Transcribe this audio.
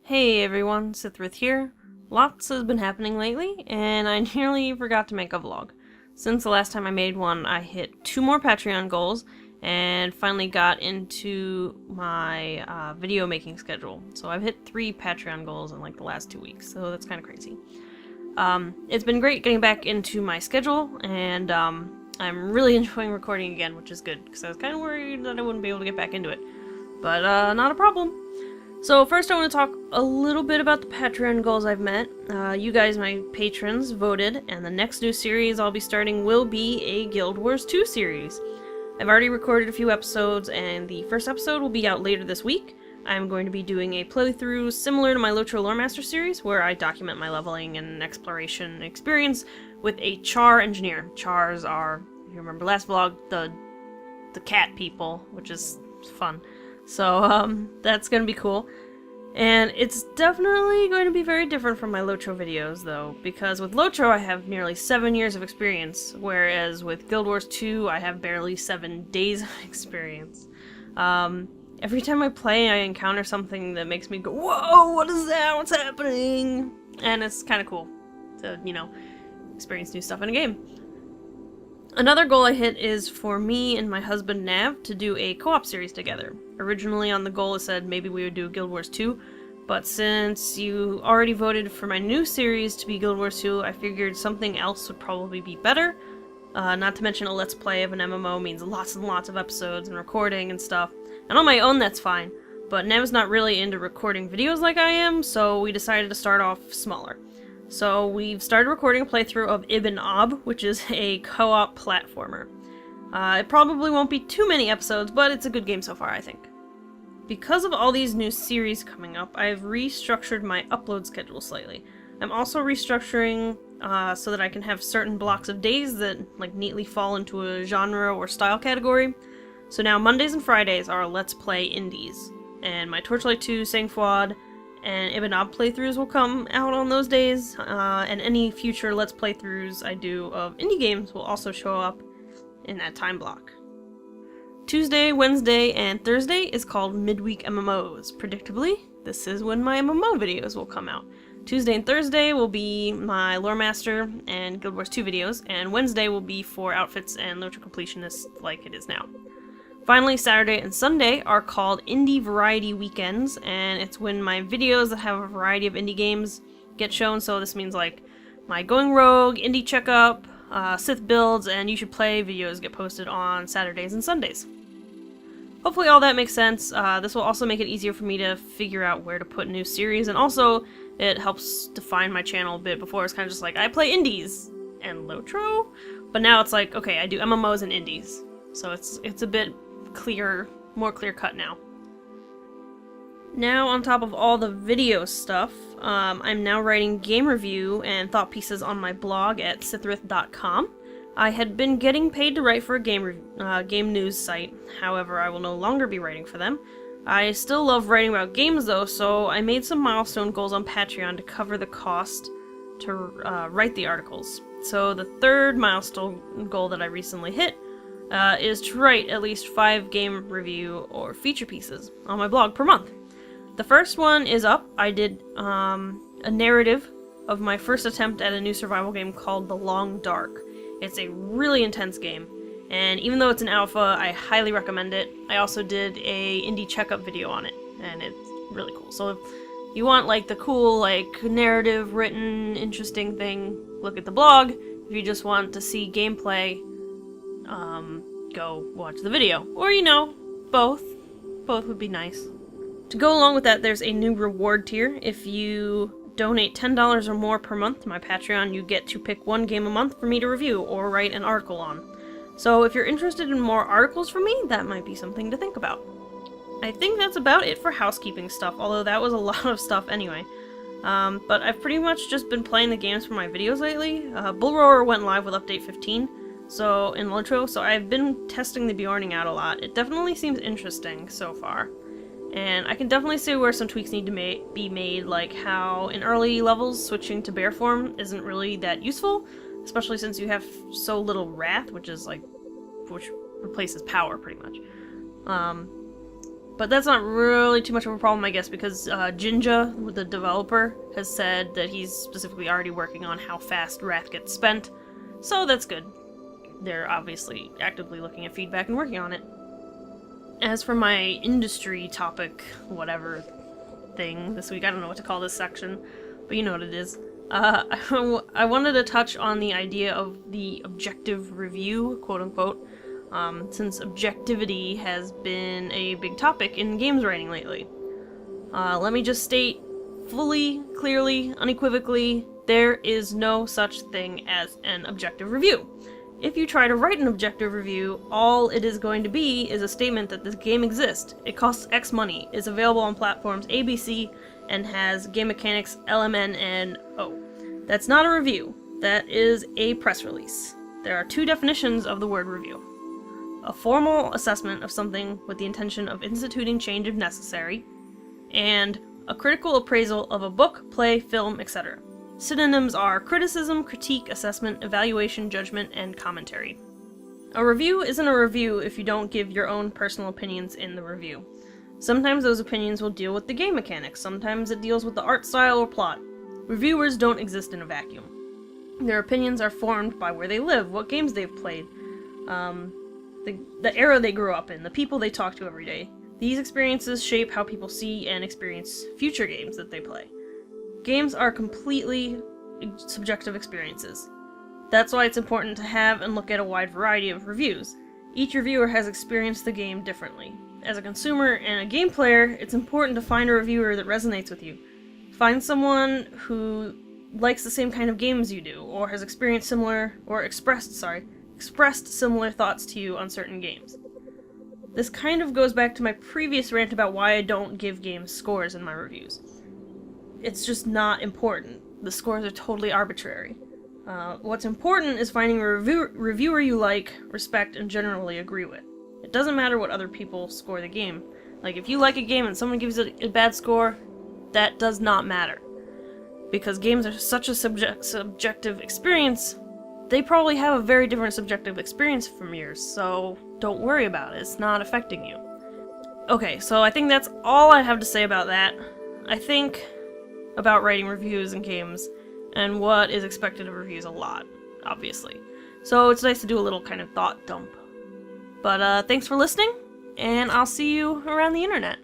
Hey everyone, Cithryth here. Lots has been happening lately, and I nearly forgot to make a vlog. Since the last time I made one, I hit 2 more Patreon goals, and finally got into my video making schedule. So I've hit 3 Patreon goals in like the last 2 weeks, so that's kind of crazy. It's been great getting back into my schedule, and I'm really enjoying recording again, which is good, because I was kind of worried that I wouldn't be able to get back into it. But not a problem. So first I want to talk a little bit about the Patreon goals I've met. You guys, my patrons, voted, and the next new series I'll be starting will be a Guild Wars 2 series. I've already recorded a few episodes, and the first episode will be out later this week. I'm going to be doing a playthrough similar to my Lotro Loremaster series, where I document my leveling and exploration experience with a Char engineer. Chars are, if you remember last vlog, the cat people, which is fun. So, that's gonna be cool. And it's definitely going to be very different from my Lotro videos, though, because with Lotro I have nearly 7 years of experience, whereas with Guild Wars 2 I have barely 7 days of experience. Every time I play I encounter something that makes me go, whoa, what is that? What's happening? And it's kind of cool to, you know, experience new stuff in a game. Another goal I hit is for me and my husband Nav to do a co-op series together. Originally on the goal it said maybe we would do Guild Wars 2, but since you already voted for my new series to be Guild Wars 2, I figured something else would probably be better. Not to mention a Let's Play of an MMO means lots and lots of episodes and recording and stuff. And on my own that's fine, but Nev's not really into recording videos like I am, so we decided to start off smaller. So we've started recording a playthrough of Ibn Ob, which is a co-op platformer. It probably won't be too many episodes, but it's a good game so far, I think. Because of all these new series coming up, I've restructured my upload schedule slightly. I'm also restructuring so that I can have certain blocks of days that like neatly fall into a genre or style category. So now Mondays and Fridays are Let's Play indies, and my Torchlight 2, Sangfuad, and Ibn Ob playthroughs will come out on those days, and any future Let's Playthroughs I do of indie games will also show up in that time block. Tuesday, Wednesday, and Thursday is called Midweek MMOs. Predictably, this is when my MMO videos will come out. Tuesday and Thursday will be my Loremaster and Guild Wars 2 videos, and Wednesday will be for outfits and Lotro Completionists like it is now. Finally, Saturday and Sunday are called Indie Variety Weekends, and it's when my videos that have a variety of indie games get shown, so this means like my Going Rogue, Indie Checkup, Sith Builds, and You Should Play videos get posted on Saturdays and Sundays. Hopefully all that makes sense. This will also make it easier for me to figure out where to put new series, and also it helps define my channel a bit. Before it's kind of just like, I play indies and Lotro, but now it's like, okay, I do MMOs and indies. So it's a bit more clear cut now. Now, on top of all the video stuff, I'm now writing game review and thought pieces on my blog at cithryth.com. I had been getting paid to write for a game news site, however I will no longer be writing for them. I still love writing about games though, so I made some milestone goals on Patreon to cover the cost to write the articles. So the third milestone goal that I recently hit is to write at least 5 game review or feature pieces on my blog per month. The first one is up. I did a narrative of my first attempt at a new survival game called The Long Dark. It's a really intense game, and even though it's an alpha, I highly recommend it. I also did a indie checkup video on it, and it's really cool. So if you want like the cool like narrative written interesting thing, look at the blog. If you just want to see gameplay, go watch the video. Or, you know, both. Both would be nice. To go along with that, there's a new reward tier. If you donate $10 or more per month to my Patreon, you get to pick 1 game a month for me to review or write an article on. So if you're interested in more articles from me, that might be something to think about. I think that's about it for housekeeping stuff, although that was a lot of stuff anyway. But I've pretty much just been playing the games for my videos lately. Bull Roar went live with update 15. So in Lotro, so I've been testing the Bjorning out a lot. It definitely seems interesting so far. And I can definitely see where some tweaks need to be made, like how in early levels switching to bear form isn't really that useful, especially since you have so little wrath, which replaces power pretty much. But that's not really too much of a problem, I guess, because Jinja, the developer, has said that he's specifically already working on how fast wrath gets spent, so that's good. They're obviously actively looking at feedback and working on it. As for my industry topic, whatever thing this week, I don't know what to call this section, but you know what it is. I wanted to touch on the idea of the objective review, quote-unquote, since objectivity has been a big topic in games writing lately. Let me just state fully, clearly, unequivocally, there is no such thing as an objective review. If you try to write an objective review, all it is going to be is a statement that this game exists, it costs X money, is available on platforms ABC, and has game mechanics LMN and O. That's not a review, that is a press release. There are two definitions of the word review. A formal assessment of something with the intention of instituting change if necessary, and a critical appraisal of a book, play, film, etc. Synonyms are criticism, critique, assessment, evaluation, judgment, and commentary. A review isn't a review if you don't give your own personal opinions in the review. Sometimes those opinions will deal with the game mechanics, sometimes it deals with the art style or plot. Reviewers don't exist in a vacuum. Their opinions are formed by where they live, what games they've played, the era they grew up in, the people they talk to every day. These experiences shape how people see and experience future games that they play. Games are completely subjective experiences. That's why it's important to have and look at a wide variety of reviews. Each reviewer has experienced the game differently. As a consumer and a game player, it's important to find a reviewer that resonates with you. Find someone who likes the same kind of games you do, or has experienced similar, or expressed similar thoughts to you on certain games. This kind of goes back to my previous rant about why I don't give games scores in my reviews. It's just not important. The scores are totally arbitrary. What's important is finding a reviewer you like, respect, and generally agree with. It doesn't matter what other people score the game. Like, if you like a game and someone gives it a bad score, that does not matter. Because games are such a subjective experience, they probably have a very different subjective experience from yours, so don't worry about it. It's not affecting you. Okay, so I think that's all I have to say about that. I think about writing reviews in games and what is expected of reviews a lot, obviously. So it's nice to do a little kind of thought dump. But thanks for listening, and I'll see you around the internet.